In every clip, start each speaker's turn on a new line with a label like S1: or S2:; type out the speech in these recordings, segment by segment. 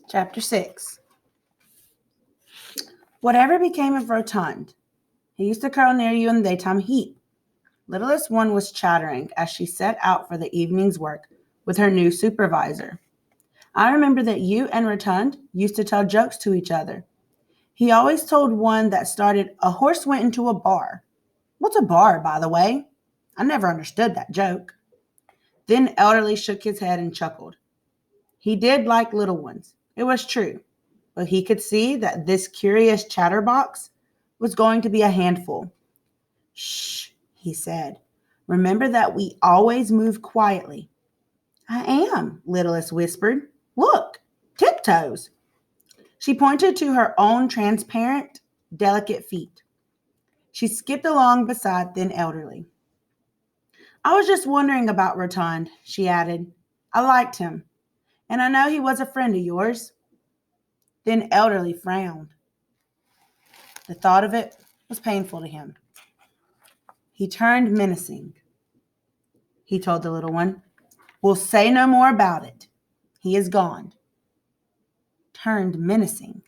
S1: Chapter 6. Whatever became of Rotund? He used to curl near you in the daytime heat. Littlest one was chattering as she set out for the evening's work with her new supervisor. I remember that you and Rotund used to tell jokes to each other. He always told one that started, "A horse went into a bar." What's a bar, by the way? I never understood that joke. Then Elderly shook his head and chuckled. He did like little ones. It was true. But he could see that this curious chatterbox was going to be a handful. "Shh," he said. "Remember that we always move quietly." "I am," Littlest whispered. "Look, tiptoes." She pointed to her own transparent, delicate feet. She skipped along beside Thin Elderly. "I was just wondering about Rotund," she added. "I liked him, and I know he was a friend of yours." Thin Elderly frowned. The thought of it was painful to him. He turned menacing. He told the little one, "We'll say no more about it. He is gone." Turned menacing.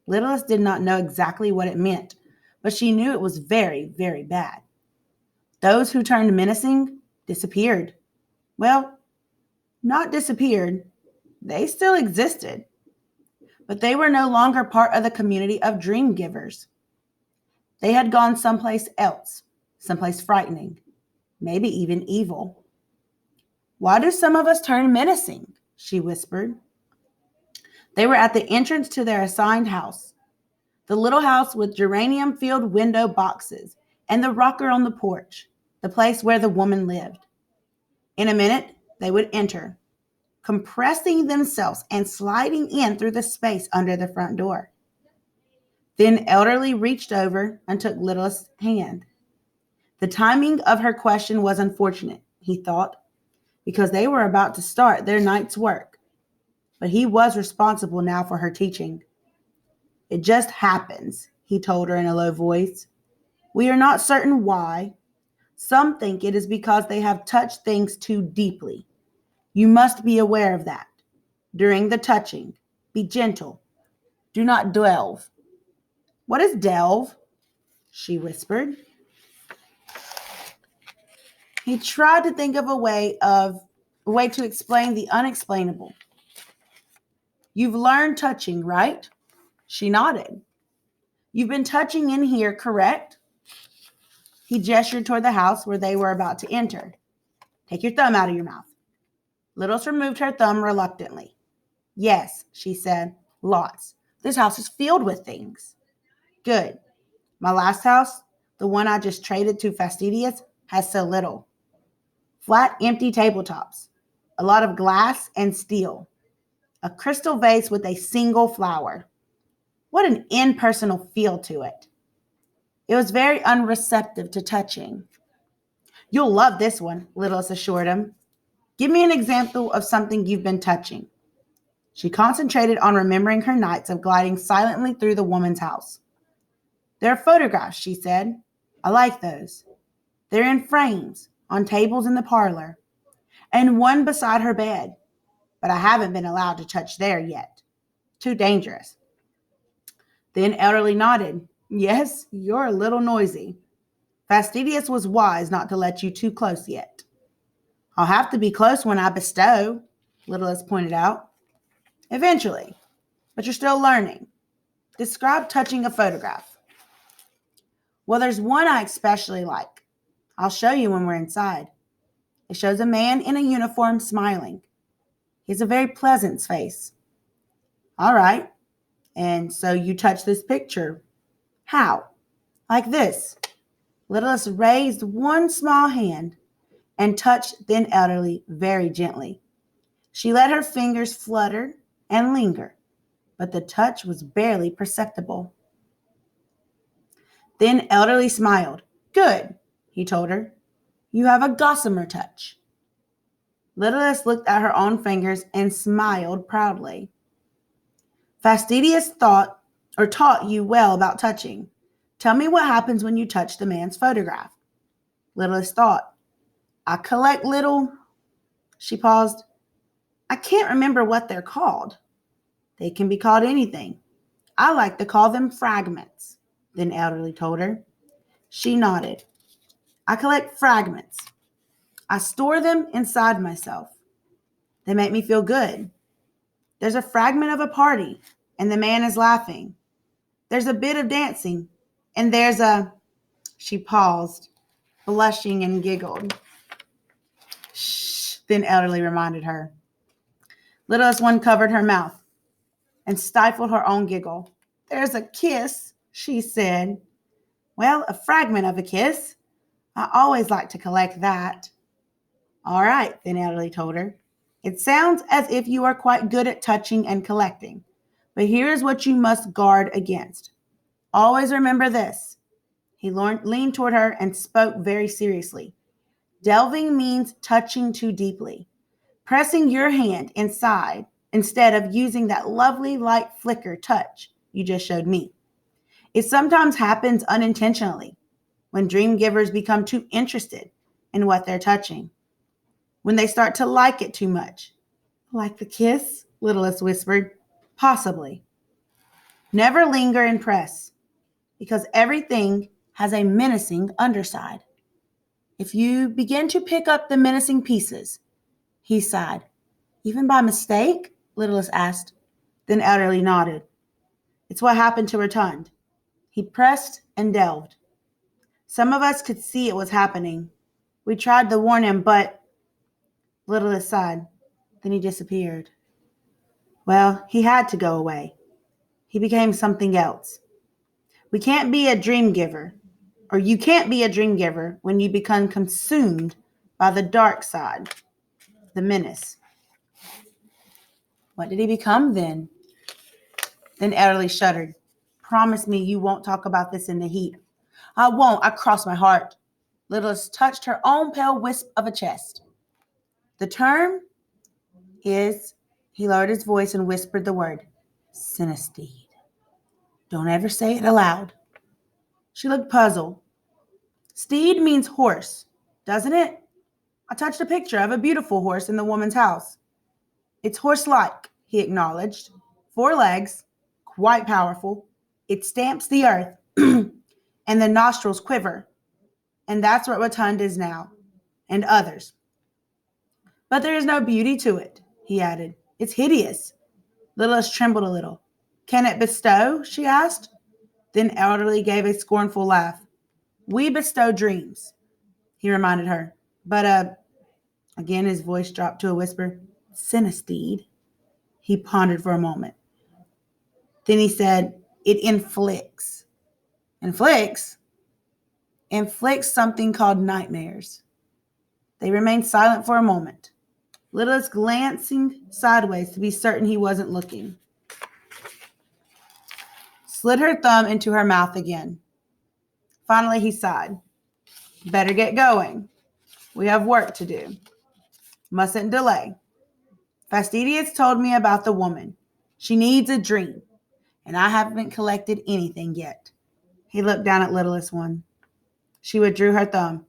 S1: Littlest did not know exactly what it meant, but she knew it was very, very bad. Those who turned menacing disappeared. Well, not disappeared. They still existed. But they were no longer part of the community of dream givers. They had gone someplace else, someplace frightening, maybe even evil. "Why do some of us turn menacing?" she whispered. They were at the entrance to their assigned house, the little house with geranium-filled window boxes and the rocker on the porch, the place where the woman lived. In a minute, they would enter, compressing themselves and sliding in through the space under the front door. Then Elderly reached over and took Littlest's hand. The timing of her question was unfortunate, he thought, because they were about to start their night's work. But he was responsible now for her teaching. "It just happens," he told her in a low voice. "We are not certain why. Some think it is because they have touched things too deeply. You must be aware of that. During the touching, be gentle. Do not delve." "What is delve?" she whispered. He tried to think of a way to explain the unexplainable. "You've learned touching, right?" She nodded. "You've been touching in here, correct?" He gestured toward the house where they were about to enter. "Take your thumb out of your mouth." Littles removed her thumb reluctantly. "Yes," she said, "lots. This house is filled with things." "Good. My last house, the one I just traded to Fastidious, has so little. Flat, empty tabletops, a lot of glass and steel, a crystal vase with a single flower. What an impersonal feel to it. It was very unreceptive to touching." "You'll love this one," Littlest assured him. "Give me an example of something you've been touching." She concentrated on remembering her nights of gliding silently through the woman's house. "There are photographs," she said. "I like those. They're in frames, on tables in the parlor, and one beside her bed. But I haven't been allowed to touch there yet. Too dangerous." Then Elderly nodded. "Yes, you're a little noisy. Fastidious was wise not to let you too close yet." "I'll have to be close when I bestow," Littlest pointed out. "Eventually, but you're still learning. Describe touching a photograph." "Well, there's one I especially like. I'll show you when we're inside. It shows a man in a uniform smiling. He has a very pleasant face." "All right. And so you touch this picture. How?" "Like this." Littlest raised one small hand and touched Thin Elderly very gently. She let her fingers flutter and linger, but the touch was barely perceptible. Thin Elderly smiled. "Good," he told her. "You have a Gossamer touch." Littlest looked at her own fingers and smiled proudly. "Fastidious taught you well about touching. Tell me what happens when you touch the man's photograph." Littlest thought. "I collect little—" She paused. "I can't remember what they're called." They can be called anything. I like to call them fragments, then Elderly told her. She nodded. I collect fragments. I store them inside myself. They make me feel good. There's a fragment of a party, and the man is laughing. There's a bit of dancing, and there's a... She paused, blushing and giggled. Shh, then Elderly reminded her. Littlest one covered her mouth and stifled her own giggle. There's a kiss, she said. Well, a fragment of a kiss. I always like to collect that. All right, then Elderly told her. It sounds as if you are quite good at touching and collecting, but here is what you must guard against. Always remember this. He leaned toward her and spoke very seriously. Delving means touching too deeply, pressing your hand inside instead of using that lovely light flicker touch you just showed me. It sometimes happens unintentionally when dream givers become too interested in what they're touching, when they start to like it too much. Like the kiss? Littlest whispered. Possibly. Never linger and press, because everything has a menacing underside. If you begin to pick up the menacing pieces, he sighed. Even by mistake? Littlest asked. Then Elderly nodded. It's what happened to Rotund. He pressed and delved. Some of us could see it was happening. We tried to warn him, but... Littlest sighed. Then he disappeared. Well, he had to go away. He became something else. We can't be a dream giver, or you can't be a dream giver when you become consumed by the dark side, the menace. What did he become then? Then Elderly shuddered. Promise me you won't talk about this in the heat. I won't. I cross my heart. Littlest touched her own pale wisp of a chest. The term is, he lowered his voice and whispered the word, synesthete. Don't ever say it aloud. She looked puzzled. Steed means horse, doesn't it? I touched a picture of a beautiful horse in the woman's house. It's horse-like, he acknowledged. 4 legs, quite powerful. It stamps the earth, and the nostrils quiver. And that's what Rotund is now, and others. But there is no beauty to it, he added. It's hideous. Littlest trembled a little. Can it bestow? She asked. Then Elderly gave a scornful laugh. We bestow dreams, he reminded her. But, again his voice dropped to a whisper, synesthete. He pondered for a moment. Then he said, it inflicts. Inflicts? Inflicts something called nightmares. They remained silent for a moment. Littlest glancing sideways to be certain he wasn't looking. Slid her thumb into her mouth again. Finally, he sighed. Better get going. We have work to do. Mustn't delay. Fastidious told me about the woman. She needs a dream, and I haven't collected anything yet. He looked down at Littlest one. She withdrew her thumb.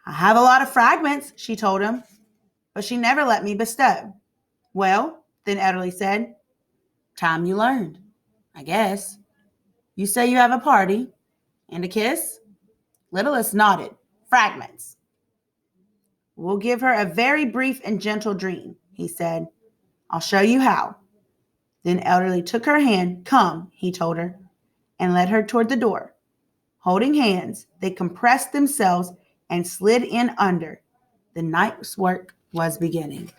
S1: I have a lot of fragments, she told him, but she never let me bestow. Well, then Elderly said, time you learned, I guess. You say you have a party and a kiss? Littlest nodded. Fragments. We'll give her a very brief and gentle dream, he said. I'll show you how. Then Elderly took her hand. Come, he told her, and led her toward the door. Holding hands, they compressed themselves and slid in under. The night's work was beginning.